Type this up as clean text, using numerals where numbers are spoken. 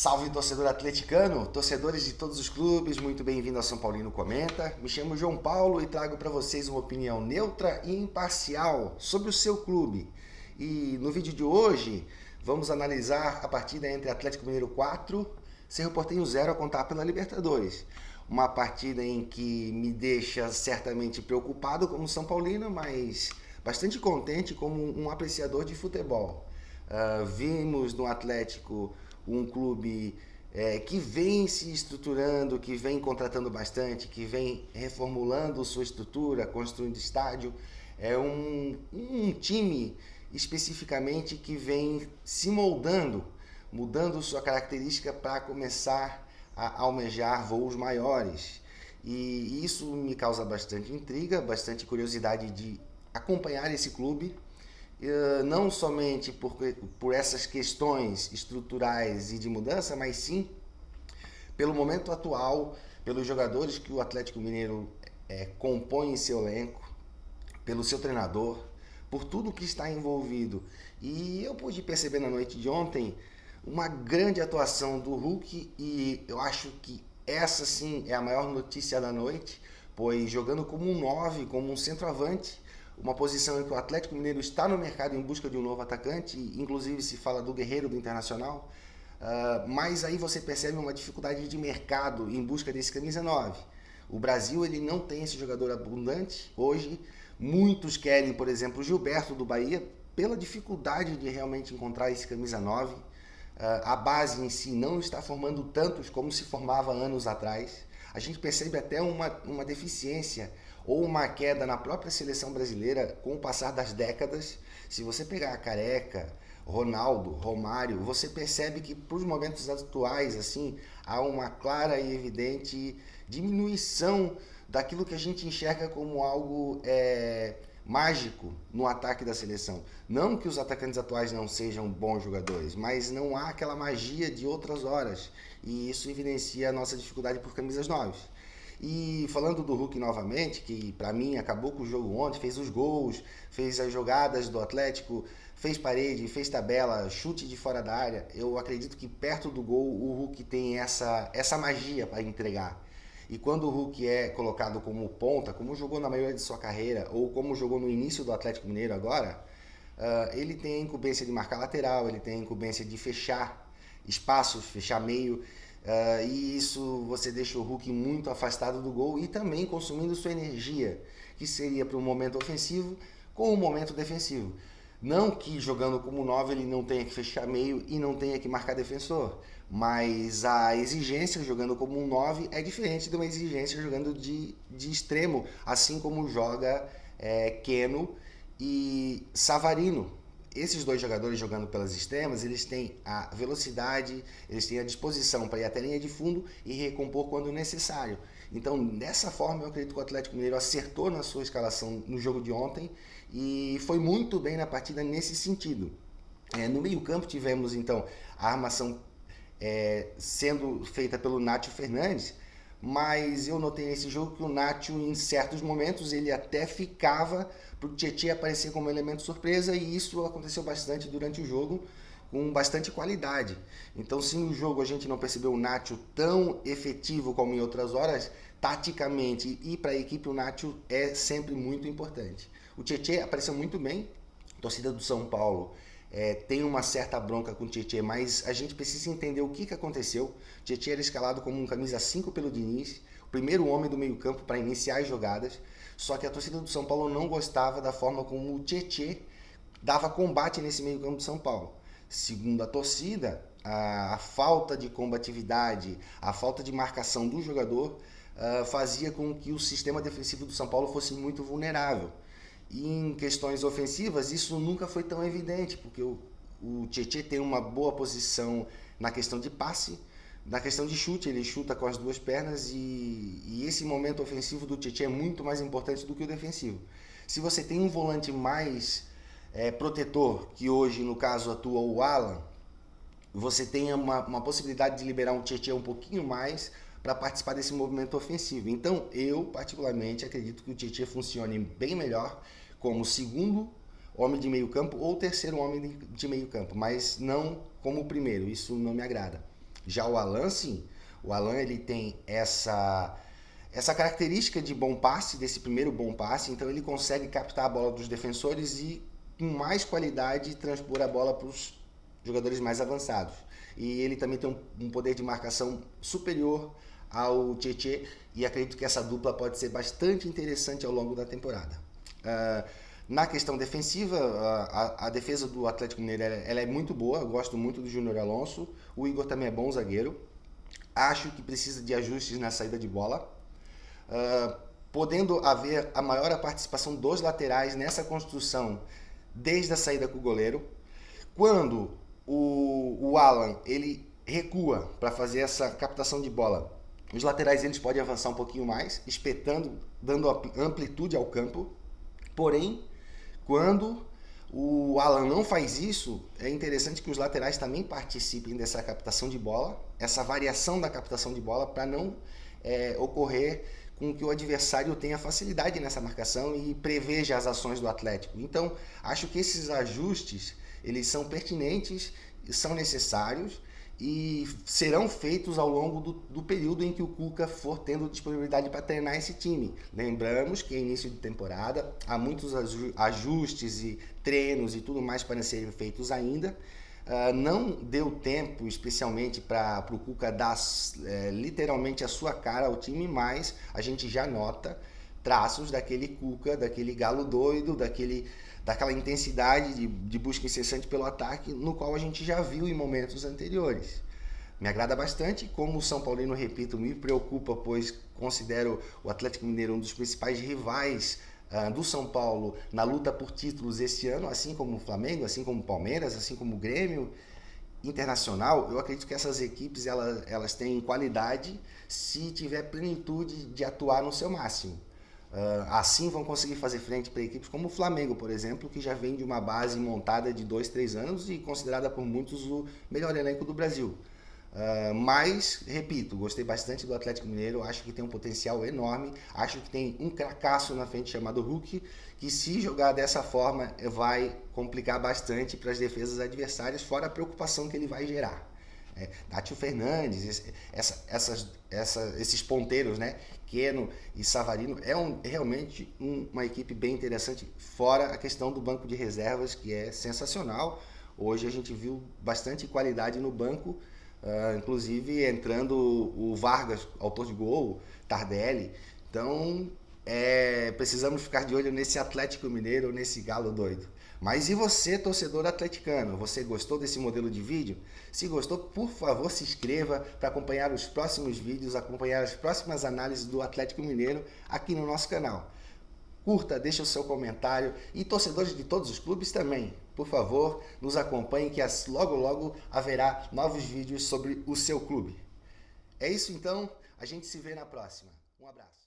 Salve, torcedor atleticano, torcedores de todos os clubes, muito bem-vindo ao São Paulino Comenta. Me chamo João Paulo e trago para vocês uma opinião neutra e imparcial sobre o seu clube. E no vídeo de hoje vamos analisar a partida entre Atlético Mineiro 4, Cerro Porteño 0 a contar pela Libertadores. Uma partida em que me deixa certamente preocupado como São Paulino, mas bastante contente como um apreciador de futebol. Vimos no Atlético um clube que vem se estruturando, que vem contratando bastante, que vem reformulando sua estrutura, construindo estádio. É um time especificamente que vem se moldando, mudando sua característica para começar a almejar voos maiores. E isso me causa bastante intriga, bastante curiosidade de acompanhar esse clube. Não somente por essas questões estruturais e de mudança, mas sim pelo momento atual, pelos jogadores que o Atlético Mineiro compõe em seu elenco, pelo seu treinador, por tudo que está envolvido. E eu pude perceber na noite de ontem uma grande atuação do Hulk, e eu acho que essa sim é a maior notícia da noite, pois jogando como um 9, como um centroavante, uma posição em que o Atlético Mineiro está no mercado em busca de um novo atacante, inclusive se fala do Guerreiro do Internacional, mas aí você percebe uma dificuldade de mercado em busca desse camisa 9. O Brasil ele não tem esse jogador abundante hoje. Muitos querem, por exemplo, o Gilberto do Bahia, pela dificuldade de realmente encontrar esse camisa 9. A base em si não está formando tantos como se formava anos atrás. A gente percebe até uma deficiência ou uma queda na própria seleção brasileira com o passar das décadas. Se você pegar a Careca, Ronaldo, Romário, você percebe que para os momentos atuais assim, há uma clara e evidente diminuição daquilo que a gente enxerga como algo mágico no ataque da seleção. Não que os atacantes atuais não sejam bons jogadores, mas não há aquela magia de outras horas. E isso evidencia a nossa dificuldade por camisas 9. E falando do Hulk novamente, que para mim acabou com o jogo ontem, fez os gols, fez as jogadas do Atlético, fez parede, fez tabela, chute de fora da área. Eu acredito que perto do gol o Hulk tem essa magia para entregar. E quando o Hulk é colocado como ponta, como jogou na maioria de sua carreira, ou como jogou no início do Atlético Mineiro agora, ele tem a incumbência de marcar lateral, ele tem a incumbência de fechar espaços, fechar meio, e isso você deixa o Hulk muito afastado do gol e também consumindo sua energia, que seria para o momento ofensivo com o momento defensivo. Não que jogando como 9 ele não tenha que fechar meio e não tenha que marcar defensor, mas a exigência jogando como um 9 é diferente de uma exigência jogando de extremo, assim como joga Keno e Savarino. Esses dois jogadores jogando pelas extremas, eles têm a velocidade, eles têm a disposição para ir até a linha de fundo e recompor quando necessário. Então, dessa forma, eu acredito que o Atlético Mineiro acertou na sua escalação no jogo de ontem e foi muito bem na partida nesse sentido. No meio-campo tivemos, então, a armação sendo feita pelo Nátio Fernandes, mas eu notei nesse jogo que o Nátio, em certos momentos, ele até ficava para o Tietê aparecer como elemento surpresa, e isso aconteceu bastante durante o jogo, com bastante qualidade. Então, se no jogo a gente não percebeu o Nátio tão efetivo como em outras horas, taticamente e para a equipe o Nátio é sempre muito importante. O Tietê apareceu muito bem, a torcida do São Paulo tem uma certa bronca com o Tietê, mas a gente precisa entender o que aconteceu. O Tietê era escalado como um camisa 5 pelo Diniz, o primeiro homem do meio campo para iniciar as jogadas, só que a torcida do São Paulo não gostava da forma como o Tietê dava combate nesse meio campo do São Paulo. Segundo a torcida, a falta de combatividade, a falta de marcação do jogador fazia com que o sistema defensivo do São Paulo fosse muito vulnerável. E em questões ofensivas, isso nunca foi tão evidente, porque o Tietê tem uma boa posição na questão de passe, na questão de chute, ele chuta com as duas pernas e esse momento ofensivo do Tietê é muito mais importante do que o defensivo. Se você tem um volante mais protetor, que hoje no caso atua o Alan, você tem uma possibilidade de liberar um Tietê um pouquinho mais para participar desse movimento ofensivo. Então eu particularmente acredito que o Tietê funcione bem melhor como segundo homem de meio campo ou terceiro homem de meio campo, mas não como o primeiro, isso não me agrada. Já o Alan, sim. O Alan, ele tem essa característica de bom passe, desse primeiro bom passe, então ele consegue captar a bola dos defensores e com mais qualidade transpor a bola para os jogadores mais avançados. E ele também tem um poder de marcação superior ao Tietê, e acredito que essa dupla pode ser bastante interessante ao longo da temporada. Na questão defensiva, a defesa do Atlético Mineiro ela é muito boa, eu gosto muito do Júnior Alonso, o Igor também é bom zagueiro, acho que precisa de ajustes na saída de bola, podendo haver a maior participação dos laterais nessa construção desde a saída com o goleiro. Quando o Alan ele recua para fazer essa captação de bola, os laterais eles podem avançar um pouquinho mais, espetando, dando amplitude ao campo. Porém, quando o Alan não faz isso, é interessante que os laterais também participem dessa captação de bola, essa variação da captação de bola, para não ocorrer com que o adversário tenha facilidade nessa marcação e preveja as ações do Atlético. Então, acho que esses ajustes eles são pertinentes, são necessários e serão feitos ao longo do período em que o Cuca for tendo disponibilidade para treinar esse time. Lembramos que é início de temporada, há muitos ajustes e treinos e tudo mais para serem feitos ainda. Não deu tempo especialmente para o Cuca dar literalmente a sua cara ao time, mas a gente já nota traços daquele Cuca, daquele galo doido, daquela intensidade de busca incessante pelo ataque, no qual a gente já viu em momentos anteriores. Me agrada bastante, como o São Paulino, repito, me preocupa, pois considero o Atlético Mineiro um dos principais rivais do São Paulo na luta por títulos este ano, assim como o Flamengo, assim como o Palmeiras, assim como o Grêmio, Internacional. Eu acredito que essas equipes elas têm qualidade se tiver plenitude de atuar no seu máximo. Assim vão conseguir fazer frente para equipes como o Flamengo, por exemplo, que já vem de uma base montada de 2, 3 anos e considerada por muitos o melhor elenco do Brasil. Mas, repito, gostei bastante do Atlético Mineiro, acho que tem um potencial enorme, acho que tem um cracaço na frente chamado Hulk, que se jogar dessa forma vai complicar bastante para as defesas adversárias, fora a preocupação que ele vai gerar. Nátio Fernandes, esses ponteiros, né? Keno e Savarino, realmente uma equipe bem interessante, fora a questão do banco de reservas, que é sensacional. Hoje a gente viu bastante qualidade no banco, inclusive entrando o Vargas, autor de gol, Tardelli. Então, precisamos ficar de olho nesse Atlético Mineiro, nesse galo doido. Mas e você, torcedor atleticano? Você gostou desse modelo de vídeo? Se gostou, por favor, se inscreva para acompanhar os próximos vídeos, acompanhar as próximas análises do Atlético Mineiro aqui no nosso canal. Curta, deixe o seu comentário e torcedores de todos os clubes também. Por favor, nos acompanhem que logo logo haverá novos vídeos sobre o seu clube. É isso então, a gente se vê na próxima. Um abraço.